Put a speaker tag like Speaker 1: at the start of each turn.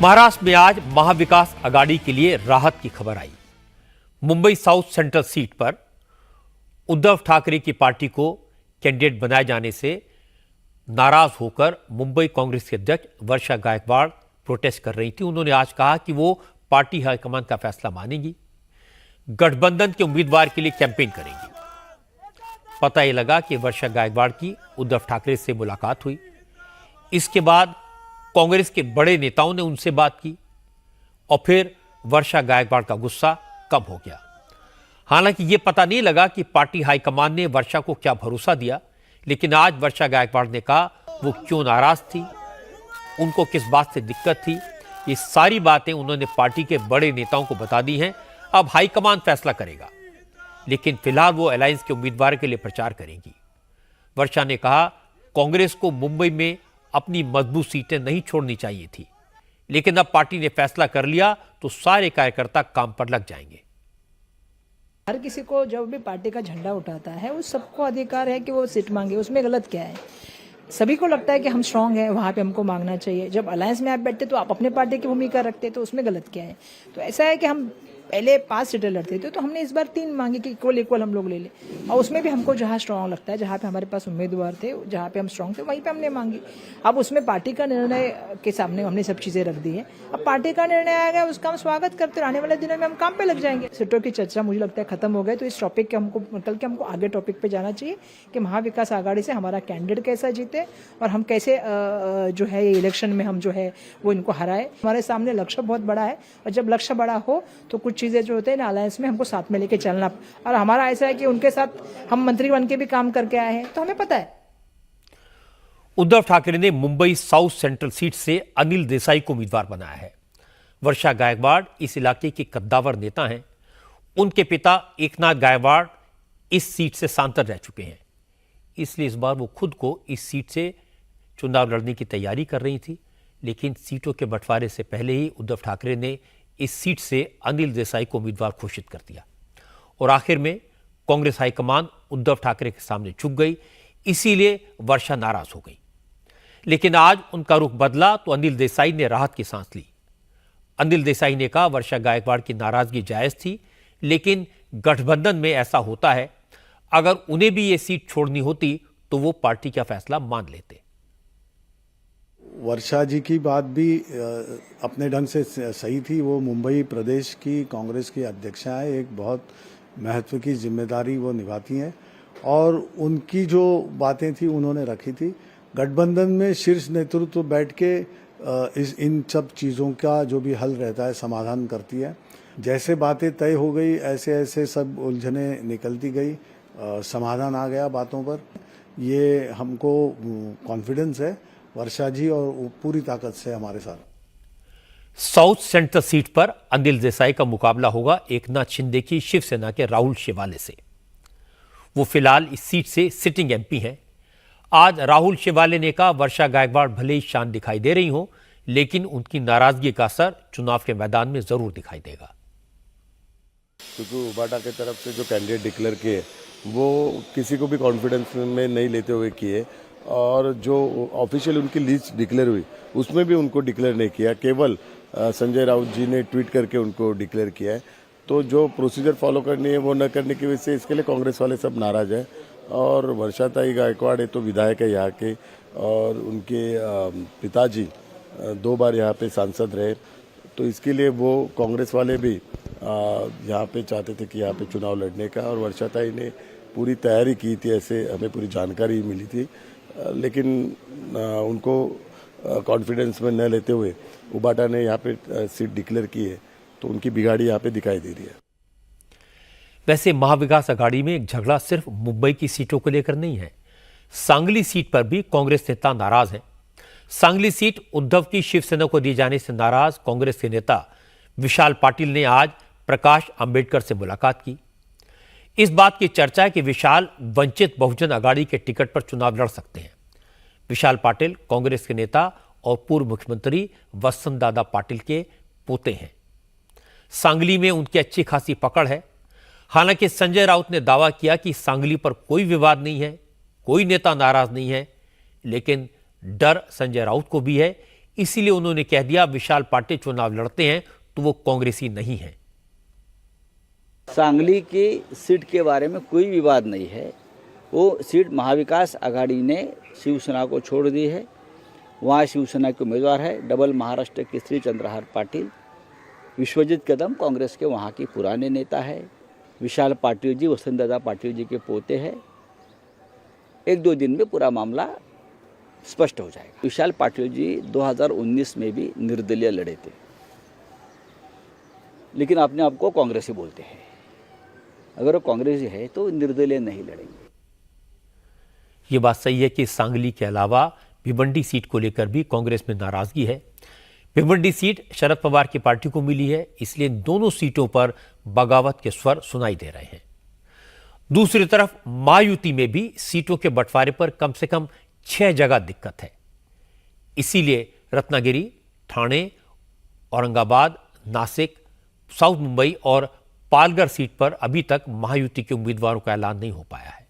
Speaker 1: महाराष्ट्र में आज महाविकास आघाड़ी के लिए राहत की खबर आई। मुंबई साउथ सेंट्रल सीट पर उद्धव ठाकरे की पार्टी को कैंडिडेट बनाए जाने से नाराज होकर मुंबई कांग्रेस के अध्यक्ष वर्षा गायकवाड़ प्रोटेस्ट कर रही थी। उन्होंने आज कहा कि वो पार्टी हाईकमान का फैसला मानेंगी, गठबंधन के उम्मीदवार के लिए कैंपेन करेंगी। पता यह लगा कि वर्षा गायकवाड़ की उद्धव ठाकरे से मुलाकात हुई। इसके बाद कांग्रेस के बड़े नेताओं ने उनसे बात की और फिर वर्षा गायकवाड़ का गुस्सा कम हो गया। हालांकि यह पता नहीं लगा कि पार्टी हाईकमान ने वर्षा को क्या भरोसा दिया, लेकिन आज वर्षा गायकवाड़ ने कहा वो क्यों नाराज थी, उनको किस बात से दिक्कत थी। ये सारी बातें उन्होंने पार्टी के बड़े नेताओं को बता दी हैं। अब हाईकमान फैसला करेगा, लेकिन फिलहाल वो अलायंस के उम्मीदवार के लिए प्रचार करेंगी। वर्षा ने कहा कांग्रेस को मुंबई में अपनी मजबूत सीटें नहीं छोड़नी चाहिए थी, लेकिन अब पार्टी ने फैसला कर लिया तो सारे कार्यकर्ता काम पर लग जाएंगे।
Speaker 2: हर किसी को जब भी पार्टी का झंडा उठाता है उस सबको अधिकार है कि वो सीट मांगे, उसमें गलत क्या है। सभी को लगता है कि हम स्ट्रांग हैं, वहां पे हमको मांगना चाहिए। जब अलायंस में आप बैठते तो आप अपने पार्टी की भूमिका रखते, तो उसमें गलत क्या है। तो ऐसा है कि हम पहले 5 सीटें लड़ते थे, तो हमने इस बार 3 मांगी कि इक्वल हम लोग ले ले, और उसमें भी हमको जहां स्ट्रांग लगता है, जहां पे हमारे पास उम्मीदवार थे, जहां पे हम स्ट्रांग थे, वहीं पे हमने मांगी। अब उसमें पार्टी का निर्णय के सामने हमने सब चीजें रख दी है। अब पार्टी का निर्णय आ गया, उसका हम स्वागत करते, आने वाले दिनों में हम काम पे लग जाएंगे। सीटों की चर्चा मुझे लगता है खत्म हो गई, तो इस टॉपिक के हमको निकल के हमको आगे टॉपिक पे जाना चाहिए कि महाविकास आघाड़ी से हमारा कैंडिडेट कैसा जीते और हम कैसे जो है ये इलेक्शन में हम जो है वो इनको हराए। हमारे सामने लक्ष्य बहुत बड़ा है, और जब लक्ष्य बड़ा हो तो कुछ चीजें जो होते हैं ना अलायंस में हमको साथ में लेके चलना। और हमारा ऐसा है कि उनके साथ हम मंत्री बन के भी काम करके आए हैं, तो हमें पता है।
Speaker 1: उद्धव ठाकरे ने मुंबई साउथ सेंट्रल सीट से अनिल देसाई को उम्मीदवार बनाया है। वर्षा गायकवाड़ इस इलाके के कद्दावर नेता हैं। उनके पिता एकनाथ गायकवाड़ इस सीट से सांसद रह चुके हैं, इसलिए इस बार वो खुद को इस सीट से चुनाव लड़ने की तैयारी कर रही थी। लेकिन सीटों के बंटवारे से पहले ही उद्धव ठाकरे ने इस सीट से अनिल देसाई को उम्मीदवार घोषित कर दिया और आखिर में कांग्रेस हाईकमान उद्धव ठाकरे के सामने झुक गई। इसीलिए वर्षा नाराज हो गई। लेकिन आज उनका रुख बदला तो अनिल देसाई ने राहत की सांस ली। अनिल देसाई ने कहा वर्षा गायकवाड़ की नाराजगी जायज थी, लेकिन गठबंधन में ऐसा होता है, अगर उन्हें भी ये सीट छोड़नी होती तो वो पार्टी का फैसला मान लेते।
Speaker 3: वर्षा जी की बात भी अपने ढंग से सही थी। वो मुंबई प्रदेश की कांग्रेस की अध्यक्षा है, एक बहुत महत्व की जिम्मेदारी वो निभाती हैं, और उनकी जो बातें थी उन्होंने रखी थी। गठबंधन में शीर्ष नेतृत्व बैठ के इन सब चीज़ों का जो भी हल रहता है समाधान करती है। जैसे बातें तय हो गई ऐसे ऐसे सब उलझने निकलती गई, समाधान आ गया बातों पर। ये हमको कॉन्फिडेंस है वर्षा जी और पूरी ताकत से हमारे साथ।
Speaker 1: साउथ सेंट्रल सीट पर अनिल देसाई का मुकाबला होगा एकनाथ शिंदे की शिवसेना के राहुल शेवाले से। वो फिलहाल इस सीट से सिटिंग एमपी हैं। आज राहुल शेवाले ने कहा वर्षा गायकवाड़ भले ही शांत दिखाई दे रही हो, लेकिन उनकी नाराजगी का असर चुनाव के मैदान में जरूर दिखाई देगा।
Speaker 4: क्योंकि उबाटा की तरफ से जो कैंडिडेट डिक्लेयर किए वो किसी को भी कॉन्फिडेंस में नहीं लेते हुए किए, और जो ऑफिशियल उनकी लिस्ट डिक्लेयर हुई उसमें भी उनको डिक्लेयर नहीं किया, केवल संजय राउत जी ने ट्वीट करके उनको डिक्लेयर किया है। तो जो प्रोसीजर फॉलो करनी है वो न करने की वजह से इसके लिए कांग्रेस वाले सब नाराज हैं। और वर्षाताई गायकवाड़ तो विधायक है यहाँ के, और उनके पिताजी 2 बार यहाँ पे सांसद रहे, तो इसके लिए वो कांग्रेस वाले भी यहाँ पे चाहते थे कि यहाँ पे चुनाव लड़ने का, और वर्षाताई ने पूरी तैयारी की थी, ऐसे हमें पूरी जानकारी मिली थी। लेकिन उनको कॉन्फिडेंस में न लेते हुए उबाटा ने यहाँ पे सीट डिक्लेयर की है, तो उनकी बिगाड़ी यहाँ पे दिखाई दे रही है।
Speaker 1: वैसे महाविकास आघाड़ी में एक झगड़ा सिर्फ मुंबई की सीटों को लेकर नहीं है, सांगली सीट पर भी कांग्रेस नेता नाराज हैं। सांगली सीट उद्धव की शिवसेना को दिए जाने से नाराज कांग्रेस के नेता विशाल पाटिल ने आज प्रकाश अंबेडकर से मुलाकात की। इस बात की चर्चा है कि विशाल वंचित बहुजन आघाड़ी के टिकट पर चुनाव लड़ सकते हैं। विशाल पाटिल कांग्रेस के नेता और पूर्व मुख्यमंत्री वसंत दादा पाटिल के पोते हैं। सांगली में उनकी अच्छी खासी पकड़ है। हालांकि संजय राउत ने दावा किया कि सांगली पर कोई विवाद नहीं है, कोई नेता नाराज नहीं है, लेकिन डर संजय राउत को भी है, इसीलिए उन्होंने कह दिया विशाल पाटिल चुनाव लड़ते हैं तो वो कांग्रेसी नहीं है।
Speaker 5: सांगली की सीट के बारे में कोई विवाद नहीं है। वो सीट महाविकास आघाड़ी ने शिवसेना को छोड़ दी है। वहाँ शिवसेना के उम्मीदवार है डबल महाराष्ट्र केसरी चंद्रहार पाटिल। विश्वजीत कदम कांग्रेस के वहाँ के पुराने नेता है। विशाल पाटिल जी वसंतदादा पाटिल जी के पोते हैं। 1-2 दिन में पूरा मामला स्पष्ट हो जाएगा। विशाल पाटिल जी 2019 में भी निर्दलीय लड़े थे, लेकिन अपने आप को कांग्रेसी बोलते हैं। अगर वो कांग्रेसी है तो निर्दलीय नहीं लड़ेंगे।
Speaker 1: ये बात सही है कि सांगली के अलावा भिवंडी सीट को लेकर भी कांग्रेस में नाराजगी है। भिवंडी सीट शरद पवार की पार्टी को मिली है, इसलिए दोनों सीटों पर बगावत के स्वर सुनाई दे रहे हैं। दूसरी तरफ महायुति में भी सीटों के बंटवारे पर कम से कम 6 जगह दिक्कत है। इसीलिए रत्नागिरी, ठाणे, औरंगाबाद, नासिक, साउथ मुंबई और पालघर सीट पर अभी तक महायुति के उम्मीदवारों का ऐलान नहीं हो पाया है।